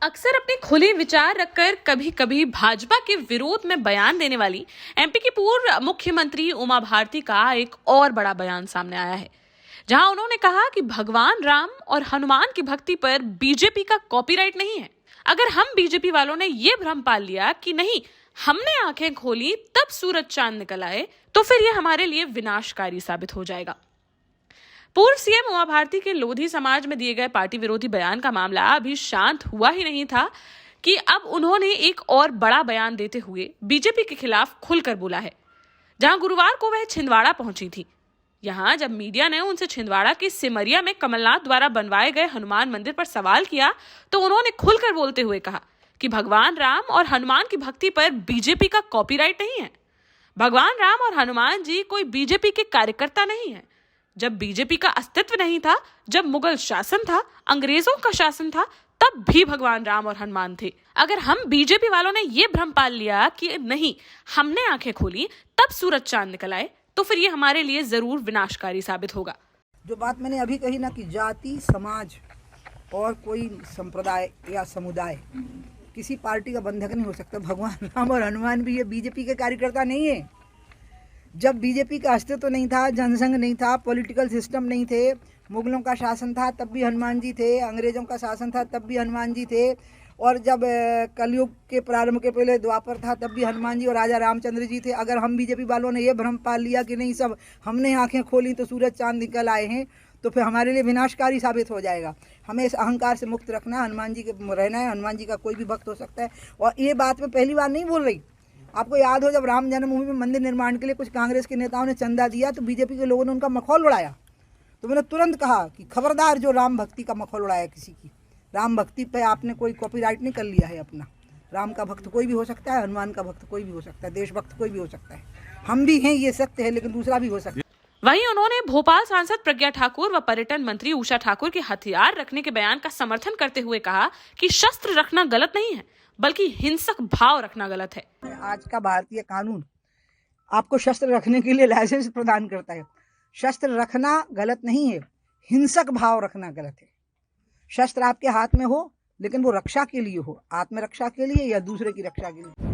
अक्सर अपने खुले विचार रखकर कभी कभी भाजपा के विरोध में बयान देने वाली एमपी की पूर्व मुख्यमंत्री उमा भारती का एक और बड़ा बयान सामने आया है, जहां उन्होंने कहा कि भगवान राम और हनुमान की भक्ति पर बीजेपी का कॉपीराइट नहीं है। अगर हम बीजेपी वालों ने ये भ्रम पाल लिया कि नहीं, हमने आंखें खोली तब सूरज चांद निकल आए, तो फिर ये हमारे लिए विनाशकारी साबित हो जाएगा। पूर्व सीएम उमा भारती के लोधी समाज में दिए गए पार्टी विरोधी बयान का मामला अभी शांत हुआ ही नहीं था कि अब उन्होंने एक और बड़ा बयान देते हुए बीजेपी के खिलाफ खुलकर बोला है। जहां गुरुवार को वह छिंदवाड़ा पहुंची थी, यहां जब मीडिया ने उनसे छिंदवाड़ा के सिमरिया में कमलनाथ द्वारा बनवाए गए हनुमान मंदिर पर सवाल किया, तो उन्होंने खुलकर बोलते हुए कहा कि भगवान राम और हनुमान की भक्ति पर बीजेपी का कॉपीराइट नहीं है। भगवान राम और हनुमान जी कोई बीजेपी के कार्यकर्ता नहीं है। जब बीजेपी का अस्तित्व नहीं था, जब मुगल शासन था, अंग्रेजों का शासन था, तब भी भगवान राम और हनुमान थे। अगर हम बीजेपी वालों ने ये भ्रम पाल लिया कि नहीं, हमने आंखें खोली तब सूरज चांद निकल आए, तो फिर ये हमारे लिए जरूर विनाशकारी साबित होगा। जो बात मैंने अभी कही ना कि जाति, समाज और कोई संप्रदाय या समुदाय किसी पार्टी का बंधक नहीं हो सकता। भगवान राम और हनुमान भी ये बीजेपी के कार्यकर्ता नहीं है। जब बीजेपी का अस्तित्व नहीं था, जनसंघ नहीं था, पॉलिटिकल सिस्टम नहीं थे, मुगलों का शासन था तब भी हनुमान जी थे, अंग्रेजों का शासन था तब भी हनुमान जी थे, और जब कलयुग के प्रारंभ के पहले द्वापर था तब भी हनुमान जी और राजा रामचंद्र जी थे। अगर हम बीजेपी वालों ने ये भ्रम पाल लिया कि नहीं, सब हमने आंखें खोली तो सूरज चांद निकल आए हैं, तो फिर हमारे लिए विनाशकारी साबित हो जाएगा। हमें इस अहंकार से मुक्त रखना, हनुमान जी के रहना है। हनुमान जी का कोई भी भक्त हो सकता है। और ये बात मैं पहली बार नहीं बोल रही। आपको याद हो, जब राम जन्मभूमि में मंदिर निर्माण के लिए कुछ कांग्रेस के नेताओं ने चंदा दिया तो बीजेपी के लोगों ने उनका मखौल उड़ाया। तो मैंने तुरंत कहा कि खबरदार, जो राम भक्ति का मखौल उड़ाया किसी की, राम भक्ति पे आपने कोई कॉपीराइट नहीं कर लिया है अपना। राम का भक्त कोई भी हो सकता है, हनुमान का भक्त कोई भी हो सकता है, देशभक्त कोई भी हो सकता है। हम भी हैं, ये सत्य है, लेकिन दूसरा भी हो सकता है। वहीं उन्होंने भोपाल सांसद प्रज्ञा ठाकुर व पर्यटन मंत्री उषा ठाकुर के हथियार रखने के बयान का समर्थन करते हुए कहा कि शस्त्र रखना गलत नहीं है, बल्कि हिंसक भाव रखना गलत है। आज का भारतीय कानून आपको शस्त्र रखने के लिए लाइसेंस प्रदान करता है। शस्त्र रखना गलत नहीं है, हिंसक भाव रखना गलत है। शस्त्र आपके हाथ में हो, लेकिन वो रक्षा के लिए हो, आत्मरक्षा के लिए या दूसरे की रक्षा के लिए।